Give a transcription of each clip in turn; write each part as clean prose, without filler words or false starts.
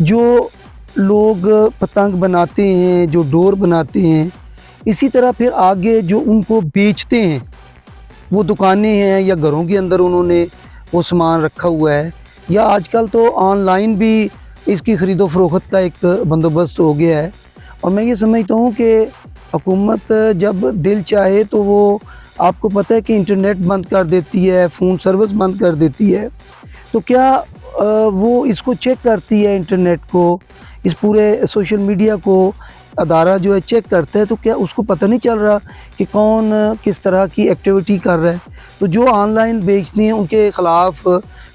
جو لوگ پتنگ بناتے ہیں، جو ڈور بناتے ہیں، اسی طرح پھر آگے جو ان کو بیچتے ہیں، وہ دکانیں ہیں یا گھروں کے اندر انہوں نے وہ سامان رکھا ہوا ہے، یا آج کل تو آن لائن بھی اس کی خرید و فروخت کا ایک بندوبست ہو گیا ہے۔ اور میں یہ سمجھتا ہوں کہ حکومت جب دل چاہے تو وہ آپ کو پتہ ہے کہ انٹرنیٹ بند کر دیتی ہے، فون سروس بند کر دیتی ہے، تو کیا وہ اس کو چیک کرتی ہے، انٹرنیٹ کو، اس پورے سوشل میڈیا کو ادارہ جو ہے چیک کرتا ہے، تو کیا اس کو پتہ نہیں چل رہا کہ کون کس طرح کی ایکٹیویٹی کر رہا ہے؟ تو جو آن لائن بیچتے ہیں ان کے خلاف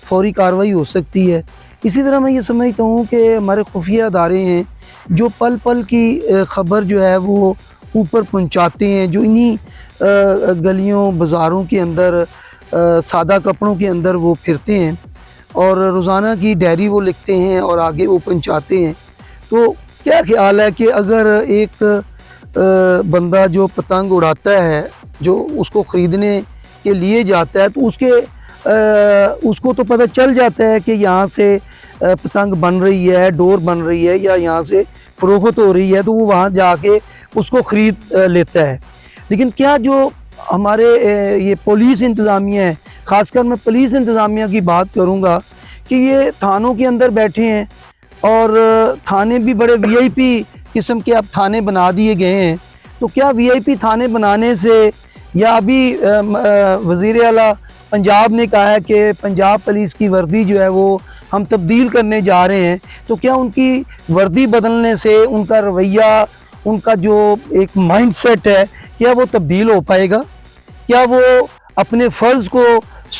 فوری کارروائی ہو سکتی ہے۔ اسی طرح میں یہ سمجھتا ہوں کہ ہمارے خفیہ ادارے ہیں جو پل پل کی خبر جو ہے وہ اوپر پہنچاتے ہیں، جو انہی گلیوں بازاروں کے اندر سادہ کپڑوں کے اندر وہ پھرتے ہیں اور روزانہ کی ڈائری وہ لکھتے ہیں اور آگے وہ پہنچاتے ہیں۔ تو کیا خیال ہے کہ اگر ایک بندہ جو پتنگ اڑاتا ہے، جو اس کو خریدنے کے لیے جاتا ہے، تو اس کو تو پتہ چل جاتا ہے کہ یہاں سے پتنگ بن رہی ہے، ڈور بن رہی ہے، یا یہاں سے فروخت ہو رہی ہے، تو وہ وہاں جا کے اس کو خرید لیتا ہے۔ لیکن کیا جو ہمارے یہ پولیس انتظامیہ ہے، خاص کر میں پولیس انتظامیہ کی بات کروں گا، کہ یہ تھانوں کے اندر بیٹھے ہیں اور تھانے بھی بڑے وی آئی پی قسم کے اب تھانے بنا دیے گئے ہیں، تو کیا وی آئی پی تھانے بنانے سے، یا ابھی وزیر اعلیٰ پنجاب نے کہا ہے کہ پنجاب پولیس کی وردی جو ہے وہ ہم تبدیل کرنے جا رہے ہیں، تو کیا ان کی وردی بدلنے سے ان کا رویہ، ان کا جو ایک مائنڈ سیٹ ہے، کیا وہ تبدیل ہو پائے گا؟ کیا وہ اپنے فرض کو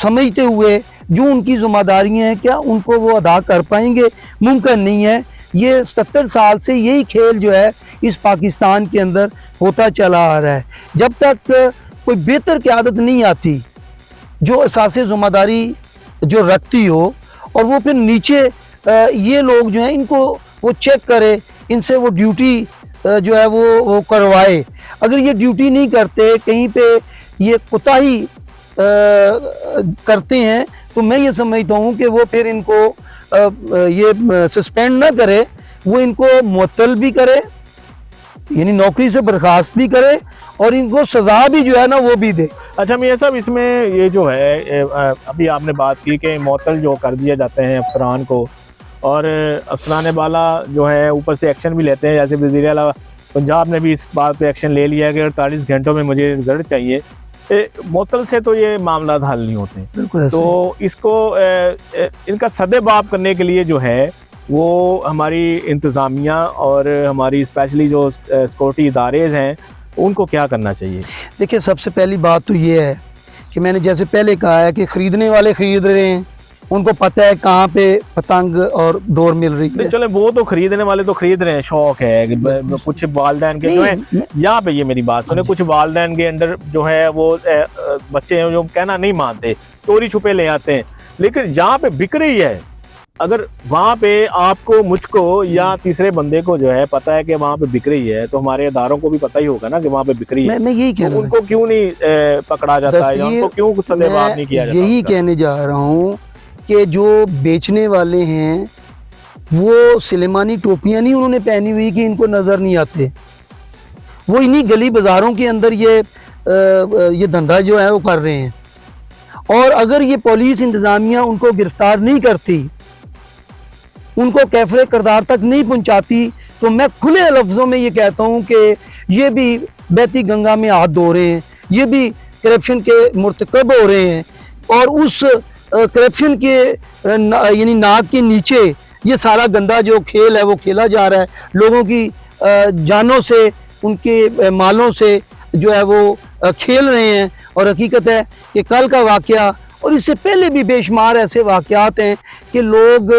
سمجھتے ہوئے جو ان کی ذمہ داریاں ہیں، کیا ان کو وہ ادا کر پائیں گے؟ ممکن نہیں ہے۔ یہ 77 سال سے یہی کھیل جو ہے اس پاکستان کے اندر ہوتا چلا آ رہا ہے۔ جب تک کوئی بہتر قیادت نہیں آتی جو اساس ذمہ داری جو رکھتی ہو، اور وہ پھر نیچے یہ لوگ جو ہیں ان کو وہ چیک کرے، ان سے وہ ڈیوٹی جو ہے وہ کروائے۔ اگر یہ ڈیوٹی نہیں کرتے، کہیں پہ یہ کوتاہی کرتے ہیں، تو میں یہ سمجھتا ہوں کہ وہ پھر ان کو یہ سسپینڈ نہ کرے، وہ ان کو معطل بھی کرے، یعنی نوکری سے برخاست بھی کرے، اور ان کو سزا بھی جو ہے نا وہ بھی دے۔ اچھا میاں صاحب، اس میں یہ جو ہے ابھی آپ نے بات کی کہ معطل جو کر دیے جاتے ہیں افسران کو، اور افسران بالا جو ہے اوپر سے ایکشن بھی لیتے ہیں، جیسے وزیر اعلیٰ پنجاب نے بھی اس بات پہ ایکشن لے لیا ہے کہ 48 گھنٹوں میں مجھے رزلٹ چاہیے۔ معطل سے تو یہ معاملات حل نہیں ہوتے، بالکل۔ تو اس کو ان کا سدے باب کرنے کے لیے جو ہے وہ ہماری انتظامیہ اور ہماری اسپیشلی جو سیکورٹی ادارے ہیں ان کو کیا کرنا چاہیے؟ دیکھیں، سب سے پہلی بات تو یہ ہے کہ میں نے جیسے پہلے کہا ہے کہ خریدنے والے خرید رہے ہیں، ان کو پتہ ہے کہاں پہ پتنگ اور ڈور مل رہی ہے۔ چلیں وہ تو خریدنے والے تو خرید رہے ہیں، شوق ہے۔ کچھ والدین کے جو ہیں یہاں پہ، یہ میری بات سنیں، کچھ والدین کے اندر جو ہے وہ بچے ہیں جو کہنا نہیں مانتے، چوری چھپے لے آتے ہیں، لیکن جہاں پہ بک رہی ہے، اگر وہاں پہ آپ کو، مجھ کو یا تیسرے بندے کو جو ہے پتہ ہے کہ وہاں پہ بک رہی ہے، تو ہمارے اداروں کو بھی پتہ ہی ہوگا نا کہ وہاں پہ بک رہی ہے۔ میں یہی کہہ رہا ہوں، ان کو کیوں نہیں پکڑا جاتا ہے، یا ان کو کیوں سدے باب نہیں کیا جاتا؟ یہی کہنے جا رہا ہوں کہ جو بیچنے والے ہیں وہ سلیمانی ٹوپیاں نہیں انہوں نے پہنی ہوئی کہ ان کو نظر نہیں آتے، وہ انہی گلی بازاروں کے اندر یہ دھندا جو ہے وہ کر رہے ہیں۔ اور اگر یہ پولیس انتظامیہ ان کو گرفتار نہیں کرتی، ان کو کیفر کردار تک نہیں پہنچاتی، تو میں کھلے لفظوں میں یہ کہتا ہوں کہ یہ بھی بہتی گنگا میں ہاتھ دھو رہے ہیں، یہ بھی کرپشن کے مرتکب ہو رہے ہیں، اور اس کرپشن کے یعنی ناک کے نیچے یہ سارا گندا جو کھیل ہے وہ کھیلا جا رہا ہے، لوگوں کی جانوں سے، ان کے مالوں سے جو ہے وہ کھیل رہے ہیں۔ اور حقیقت ہے کہ کل کا واقعہ اور اس سے پہلے بھی بے شمار ایسے واقعات ہیں کہ لوگ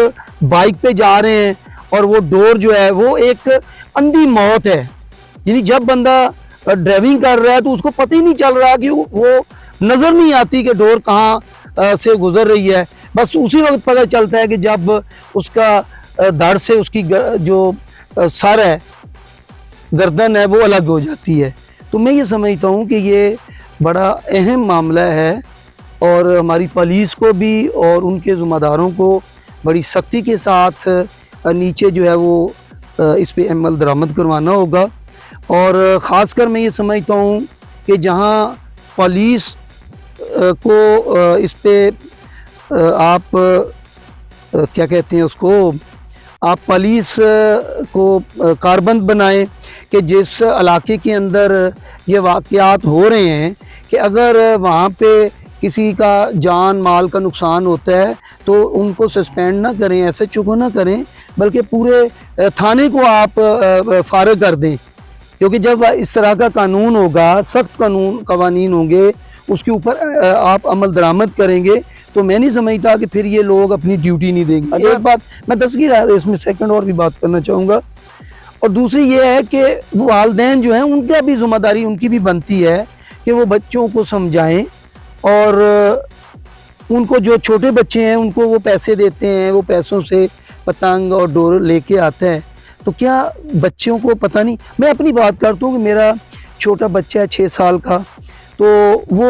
بائک پہ جا رہے ہیں اور وہ ڈور جو ہے وہ ایک اندھی موت ہے، یعنی جب بندہ ڈرائیونگ کر رہا ہے تو اس کو پتہ ہی نہیں چل رہا کہ وہ نظر نہیں آتی کہ ڈور کہاں سے گزر رہی ہے، بس اسی وقت پتہ چلتا ہے کہ جب اس کا دھڑ سے اس کی جو سر ہے، گردن ہے، وہ الگ ہو جاتی ہے۔ تو میں یہ سمجھتا ہوں کہ یہ بڑا اہم معاملہ ہے، اور ہماری پولیس کو بھی اور ان کے ذمہ داروں کو بڑی سختی کے ساتھ نیچے جو ہے وہ اس پہ عمل درآمد کروانا ہوگا. اور خاص کر میں یہ سمجھتا ہوں کہ جہاں پولیس کو اس پہ آپ کیا کہتے ہیں اس کو، آپ پولیس کو کاربند بنائیں کہ جس علاقے کے اندر یہ واقعات ہو رہے ہیں کہ اگر وہاں پہ کسی کا جان مال کا نقصان ہوتا ہے تو ان کو سسپینڈ نہ کریں، ایسے چپ نہ کریں، بلکہ پورے تھانے کو آپ فارغ کر دیں. کیونکہ جب اس طرح کا قانون ہوگا، سخت قوانین ہوں گے، اس کے اوپر آپ عمل درآمد کریں گے، تو میں نہیں سمجھتا کہ پھر یہ لوگ اپنی ڈیوٹی نہیں دیں گے. ایک بات میں تذکیرہ اس میں سیکنڈ اور بھی بات کرنا چاہوں گا، اور دوسری یہ ہے کہ والدین جو ہیں ان کا بھی ذمہ داری ان کی بھی بنتی ہے کہ وہ بچوں کو سمجھائیں، اور ان کو جو چھوٹے بچے ہیں ان کو وہ پیسے دیتے ہیں، وہ پیسوں سے پتنگ اور ڈور لے کے آتا ہے، تو کیا بچوں کو پتہ نہیں. میں اپنی بات کرتا ہوں کہ میرا چھوٹا بچہ ہے 6 سال کا، تو وہ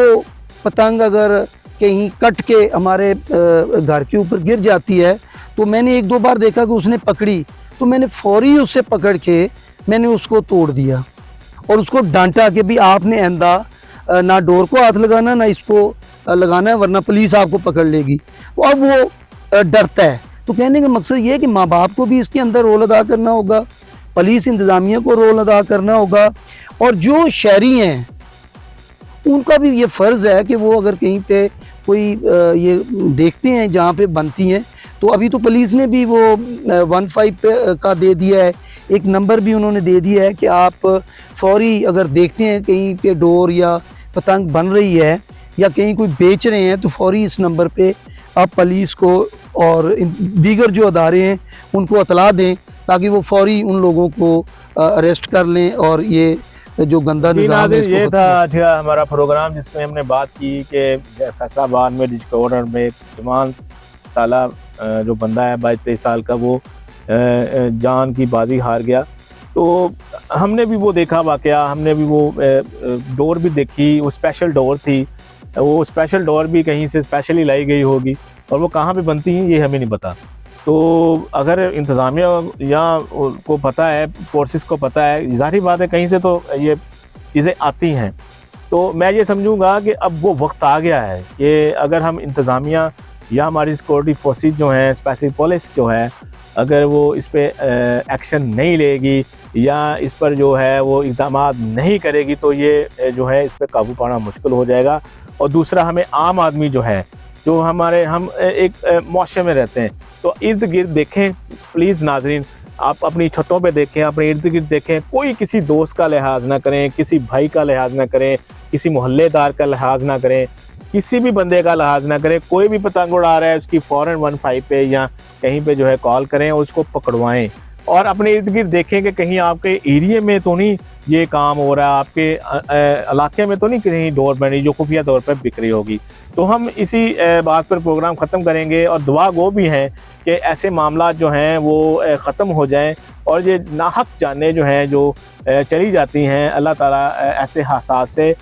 پتنگ اگر کہیں کٹ کے ہمارے گھر کے اوپر گر جاتی ہے تو میں نے 1-2 بار دیکھا کہ اس نے پکڑی، تو میں نے فوری اس سے پکڑ کے میں نے اس کو توڑ دیا اور اس کو ڈانٹا کہ بھی آپ نے آئندہ نہ ڈور کو ہاتھ لگانا نہ اس کو لگانا ہے، ورنہ پولیس آپ کو پکڑ لے گی. تو اب وہ ڈرتا ہے. تو کہنے کا مقصد یہ ہے کہ ماں باپ کو بھی اس کے اندر رول ادا کرنا ہوگا، پولیس انتظامیہ کو رول ادا کرنا ہوگا، اور جو شہری ہیں ان کا بھی یہ فرض ہے کہ وہ اگر کہیں پہ کوئی یہ دیکھتے ہیں جہاں پہ بنتی ہیں، تو ابھی تو پولیس نے بھی وہ 15 کا دے دیا ہے، ایک نمبر بھی انہوں نے دے دیا ہے کہ آپ فوری اگر دیکھتے ہیں کہیں پہ ڈور یا پتنگ بن رہی ہے یا کہیں کوئی بیچ رہے ہیں، تو فوری اس نمبر پہ آپ پولیس کو اور دیگر جو ادارے ہیں ان کو اطلاع دیں، تاکہ وہ فوری ان لوگوں کو اریسٹ کر لیں اور یہ جو گندہ نظام ہے اس کو یہ ختم تھا آج کا ہمارا پروگرام، جس میں ہم نے بات کی کہ فیصل آباد میں ڈسٹرکٹ آرڈر میں جمال سالہ جو بندہ ہے 22-23 سال کا، وہ جان کی بازی ہار گیا. تو ہم نے بھی وہ دیکھا واقعہ، ہم نے بھی وہ ڈور بھی دیکھی، وہ اسپیشل ڈور تھی، وہ اسپیشل ڈور بھی کہیں سے اسپیشلی لائی گئی ہوگی، اور وہ کہاں پہ بنتی ہیں یہ ہمیں نہیں پتہ. تو اگر انتظامیہ یا کو پتہ ہے، فورسز کو پتہ ہے، ظاہری بات ہے کہیں سے تو یہ چیزیں آتی ہیں. تو میں یہ سمجھوں گا کہ اب وہ وقت آ گیا ہے کہ اگر ہم انتظامیہ یا ہماری سیکورٹی فورسز جو ہیں، اسپیشلی پولیس جو ہے، اگر وہ اس پہ ایکشن نہیں لے گی یا اس پر جو ہے وہ اقدامات نہیں کرے گی، تو یہ جو ہے اس پہ قابو پانا مشکل ہو جائے گا. اور دوسرا، ہمیں عام آدمی جو ہے، جو ہم ایک معاشرے میں رہتے ہیں، تو ارد گرد دیکھیں پلیز ناظرین، آپ اپنی چھتوں پہ دیکھیں، اپنے ارد گرد دیکھیں، کوئی کسی دوست کا لحاظ نہ کریں، کسی بھائی کا لحاظ نہ کریں، کسی محلے دار کا لحاظ نہ کریں، کسی بھی بندے کا لحاظ نہ کریں. کوئی بھی پتنگ اڑا رہا ہے اس کی فوراً 15 پہ یا کہیں پہ جو ہے کال کریں اور اس کو پکڑوائیں. اور اپنے ارد گرد دیکھیں کہ کہیں آپ کے ایریے میں تو نہیں یہ کام ہو رہا ہے، آپ کے علاقے میں تو نہیں کہیں ڈور بنی جو خفیہ طور پر بک رہی ہوگی. تو ہم اسی بات پر پروگرام ختم کریں گے، اور دعا گو بھی ہیں کہ ایسے معاملات جو ہیں وہ ختم ہو جائیں، اور یہ ناحق جانیں جو ہیں جو چلی جاتی ہیں، اللہ تعالیٰ ایسے حادثات سے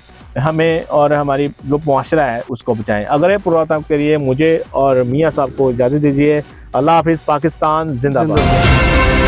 ہمیں اور ہماری جو معاشرہ ہے اس کو بچائیں. اگر پروگرام کے لیے مجھے اور میاں صاحب کو اجازت دیجیے. اللہ حافظ. پاکستان زندہ باد.